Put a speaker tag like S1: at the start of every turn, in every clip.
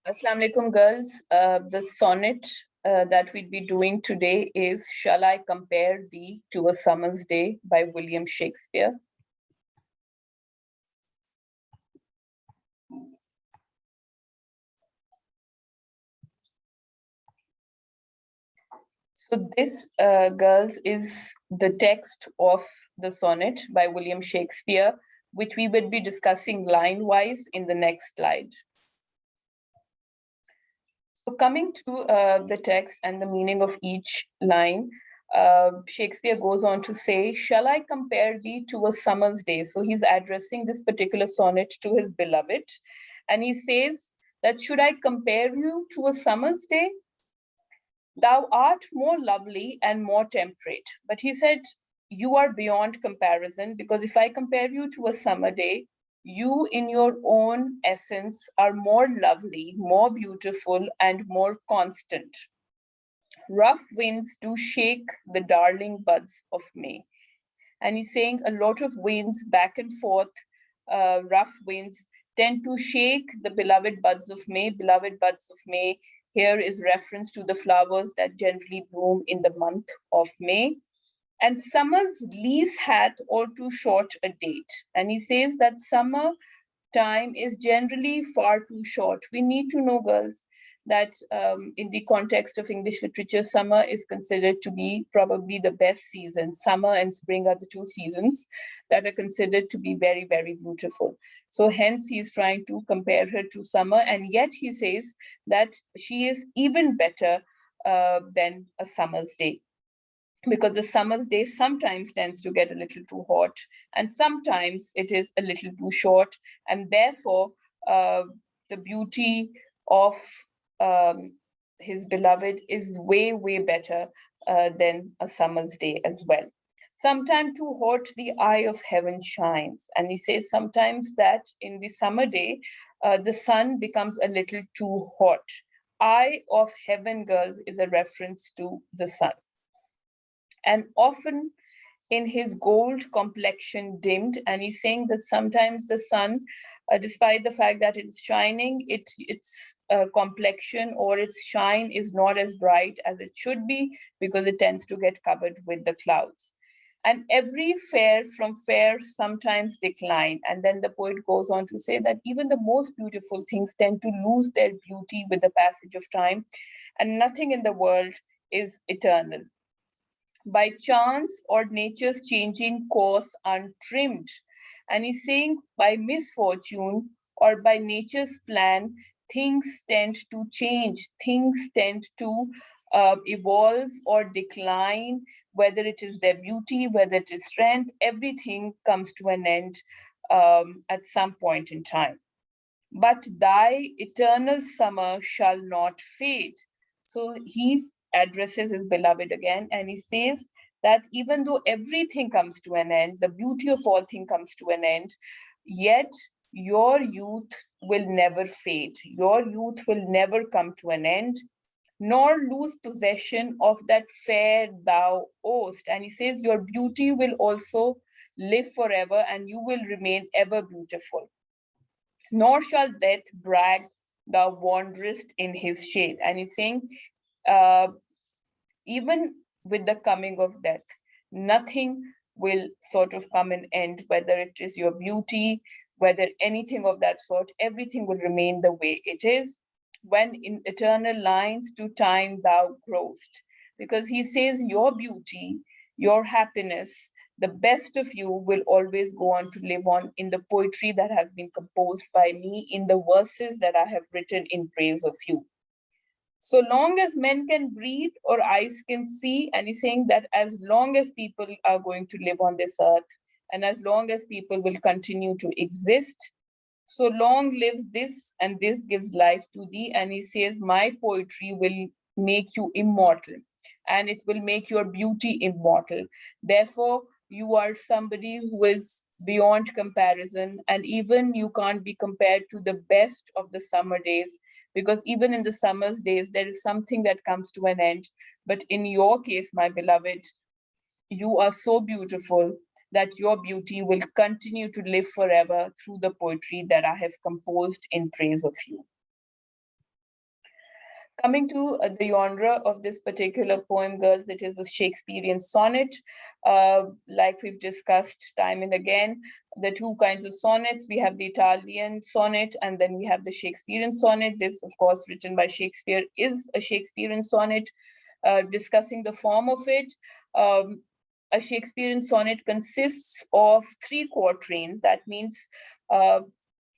S1: Assalamu alaikum, girls. The sonnet that we'd be doing today is Shall I Compare Thee to a Summer's Day by William Shakespeare. So this, girls, is the text of the sonnet by William Shakespeare, which we will be discussing line-wise in the next slide. So coming to the text and the meaning of each line, Shakespeare goes on to say, shall I compare thee to a summer's day? So he's addressing this particular sonnet to his beloved. And he says that, should I compare you to a summer's day? Thou art more lovely and more temperate. But he said, you are beyond comparison, because if I compare you to a summer day, you in your own essence are more lovely, more beautiful, and more constant. Rough winds do shake the darling buds of May. And he's saying a lot of winds back and forth, rough winds tend to shake the beloved buds of May. Beloved buds of May here is reference to the flowers that generally bloom in the month of May. And summer's lease hath all too short a date. And he says that summer time is generally far too short. We need to know, girls, that in the context of English literature, summer is considered to be probably the best season. Summer and spring are the two seasons that are considered to be very, very beautiful. So hence he's trying to compare her to summer, and yet he says that she is even better than a summer's day, because the summer's day sometimes tends to get a little too hot and sometimes it is a little too short, and therefore the beauty of his beloved is way, way better than a summer's day as well. Sometimes too hot the eye of heaven shines. And he says sometimes that in the summer day, the sun becomes a little too hot. Eye of heaven, girls, is a reference to the sun. And often in his gold complexion dimmed. And he's saying that sometimes the sun, despite the fact that it's shining, its complexion or its shine is not as bright as it should be, because it tends to get covered with the clouds. And every fair from fair sometimes decline. And then the poet goes on to say that even the most beautiful things tend to lose their beauty with the passage of time, and nothing in the world is eternal. By chance or nature's changing course untrimmed. And he's saying by misfortune or by nature's plan, things tend to change, things tend to evolve or decline, whether it is their beauty, whether it is strength, everything comes to an end at some point in time. But thy eternal summer shall not fade. So he's addresses his beloved again, and he says that even though everything comes to an end, the beauty of all things comes to an end, yet your youth will never fade. Your youth will never come to an end, nor lose possession of that fair thou owest. And he says your beauty will also live forever, and you will remain ever beautiful. Nor shall death brag thou wanderest in his shade. And he's saying, even with the coming of death, nothing will sort of come and end, whether it is your beauty, whether anything of that sort, everything will remain the way it is. When in eternal lines to time thou growest. Because he says your beauty, your happiness, the best of you will always go on to live on in the poetry that has been composed by me, in the verses that I have written in praise of you. So long as men can breathe or eyes can see, and he's saying that as long as people are going to live on this earth, and as long as people will continue to exist, so long lives this, and this gives life to thee. And he says, my poetry will make you immortal, and it will make your beauty immortal. Therefore, you are somebody who is beyond comparison, and even you can't be compared to the best of the summer days, because even in the summer's days, there is something that comes to an end. But in your case, my beloved, you are so beautiful that your beauty will continue to live forever through the poetry that I have composed in praise of you. Coming to the genre of this particular poem, girls, it is a Shakespearean sonnet. Like we've discussed time and again, the two kinds of sonnets, we have the Italian sonnet and then we have the Shakespearean sonnet. This, of course, written by Shakespeare, is a Shakespearean sonnet. Discussing the form of it, a Shakespearean sonnet consists of three quatrains. That means uh,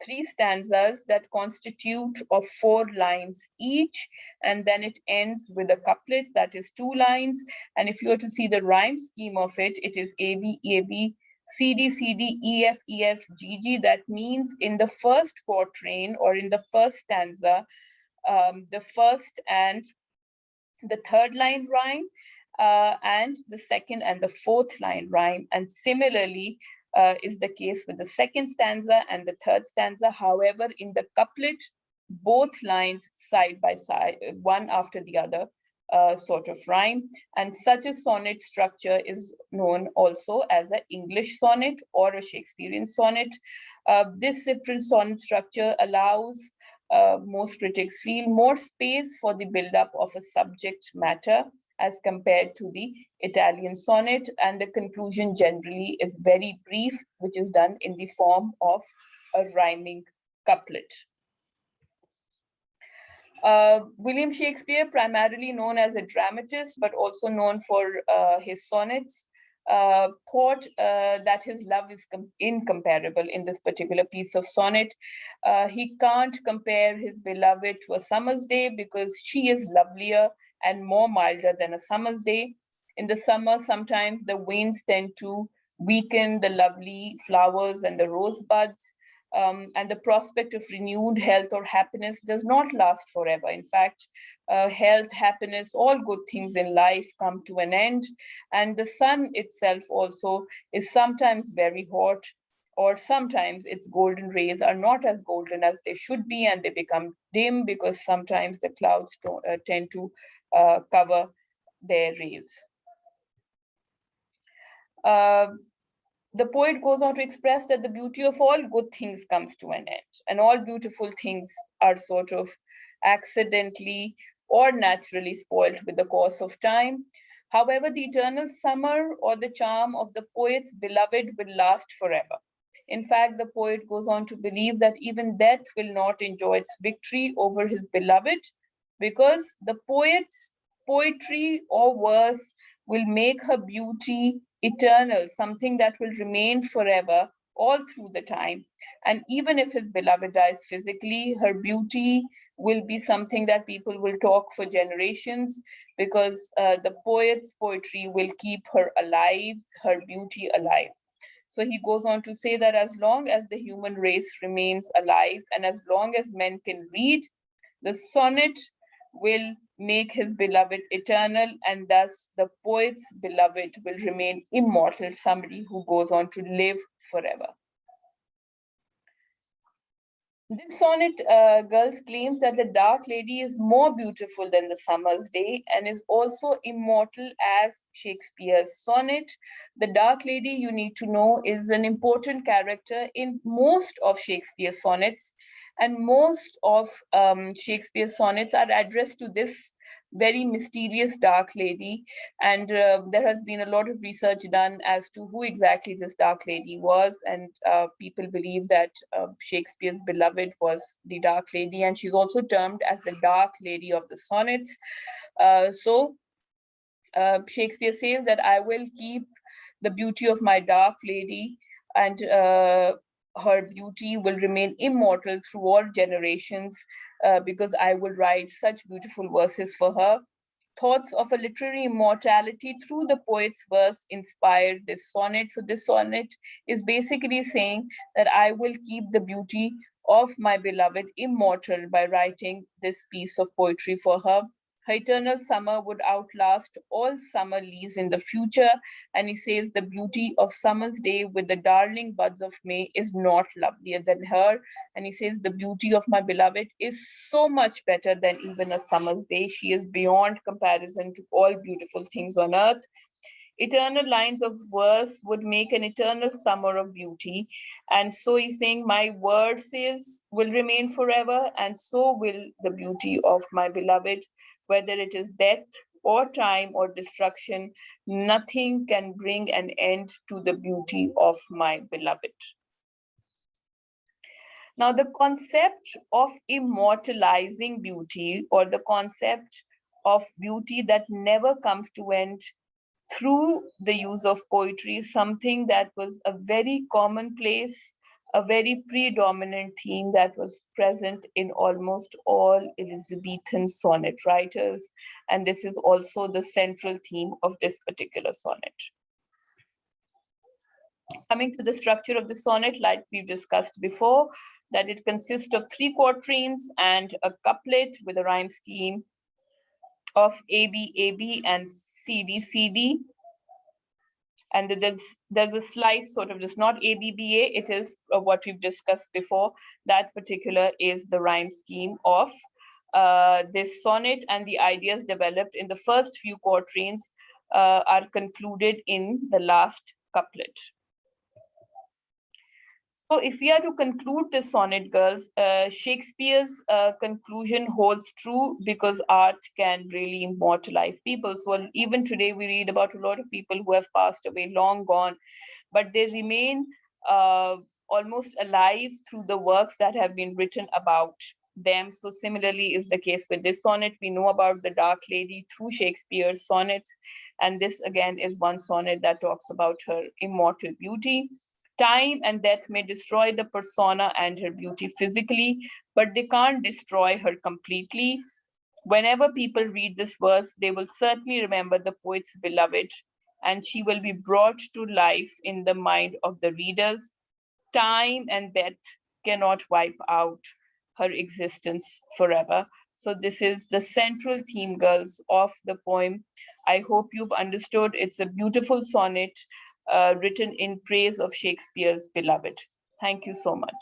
S1: three stanzas that constitute of 4 lines each, and then it ends with a couplet that is 2 lines. And if you were to see the rhyme scheme of it, it is A B A B C D C D E F E F G G. That means in the first quatrain or in the first stanza, the first and the third line rhyme, and the second and the fourth line rhyme. And similarly, is the case with the second stanza and the third stanza. However, in the couplet, both lines side by side, one after the other, sort of rhyme. And such a sonnet structure is known also as an English sonnet or a Shakespearean sonnet. This different sonnet structure allows, most critics feel, more space for the build-up of a subject matter as compared to the Italian sonnet, and the conclusion generally is very brief, which is done in the form of a rhyming couplet. William Shakespeare, primarily known as a dramatist, but also known for his sonnets, thought that his love is incomparable in this particular piece of sonnet. He can't compare his beloved to a summer's day because she is lovelier and more milder than a summer's day. In the summer, sometimes the winds tend to weaken the lovely flowers and the rosebuds, and the prospect of renewed health or happiness does not last forever. In fact, health, happiness, all good things in life come to an end. And the sun itself also is sometimes very hot, or sometimes its golden rays are not as golden as they should be, and they become dim because sometimes the clouds tend to cover their rays. The poet goes on to express that the beauty of all good things comes to an end, and all beautiful things are sort of accidentally or naturally spoilt with the course of time. However, the eternal summer or the charm of the poet's beloved will last forever. In fact, the poet goes on to believe that even death will not enjoy its victory over his beloved, because the poet's poetry or verse will make her beauty eternal, something that will remain forever all through the time. And even if his beloved dies physically, her beauty will be something that people will talk for generations, because the poet's poetry will keep her alive, her beauty alive. So he goes on to say that as long as the human race remains alive and as long as men can read, the sonnet will make his beloved eternal, and thus the poet's beloved will remain immortal, somebody who goes on to live forever. This sonnet, girls, claims that the dark lady is more beautiful than the summer's day and is also immortal as Shakespeare's sonnet. The dark lady, you need to know, is an important character in most of Shakespeare's sonnets, and most of Shakespeare's sonnets are addressed to this very mysterious dark lady. And there has been a lot of research done as to who exactly this dark lady was. And people believe that Shakespeare's beloved was the dark lady, and she's also termed as the dark lady of the sonnets. So Shakespeare says that I will keep the beauty of my dark lady, and her beauty will remain immortal through all generations, because I will write such beautiful verses for her. Thoughts of a literary immortality through the poet's verse inspired this sonnet. So this sonnet is basically saying that I will keep the beauty of my beloved immortal by writing this piece of poetry for her. Her eternal summer would outlast all summer leaves in the future. And he says the beauty of summer's day with the darling buds of May is not lovelier than her. And he says the beauty of my beloved is so much better than even a summer's day. She is beyond comparison to all beautiful things on earth. Eternal lines of verse would make an eternal summer of beauty. And so he's saying, my verses will remain forever, and so will the beauty of my beloved. Whether it is death or time or destruction, nothing can bring an end to the beauty of my beloved. Now, the concept of immortalizing beauty, or the concept of beauty that never comes to end through the use of poetry, is something that was a very commonplace, a very predominant theme that was present in almost all Elizabethan sonnet writers. And this is also the central theme of this particular sonnet. Coming to the structure of the sonnet, like we've discussed before, that it consists of 3 quatrains and a couplet with a rhyme scheme of AB, AB, and CD, CD. And there's a slight sort of, just not ABBA, it is what we've discussed before. That particular is the rhyme scheme of this sonnet, and the ideas developed in the first few quatrains are concluded in the last couplet. So if we are to conclude this sonnet, girls, Shakespeare's conclusion holds true, because art can really immortalize people. So even today we read about a lot of people who have passed away, long gone, but they remain almost alive through the works that have been written about them. So similarly is the case with this sonnet. We know about the Dark Lady through Shakespeare's sonnets, and this again is one sonnet that talks about her immortal beauty. Time and death may destroy the persona and her beauty physically, but they can't destroy her completely. Whenever people read this verse, they will certainly remember the poet's beloved, and she will be brought to life in the mind of the readers. Time and death cannot wipe out her existence forever. So this is the central theme, girls, of the poem. I hope you've understood. It's a beautiful sonnet written in praise of Shakespeare's beloved. Thank you so much.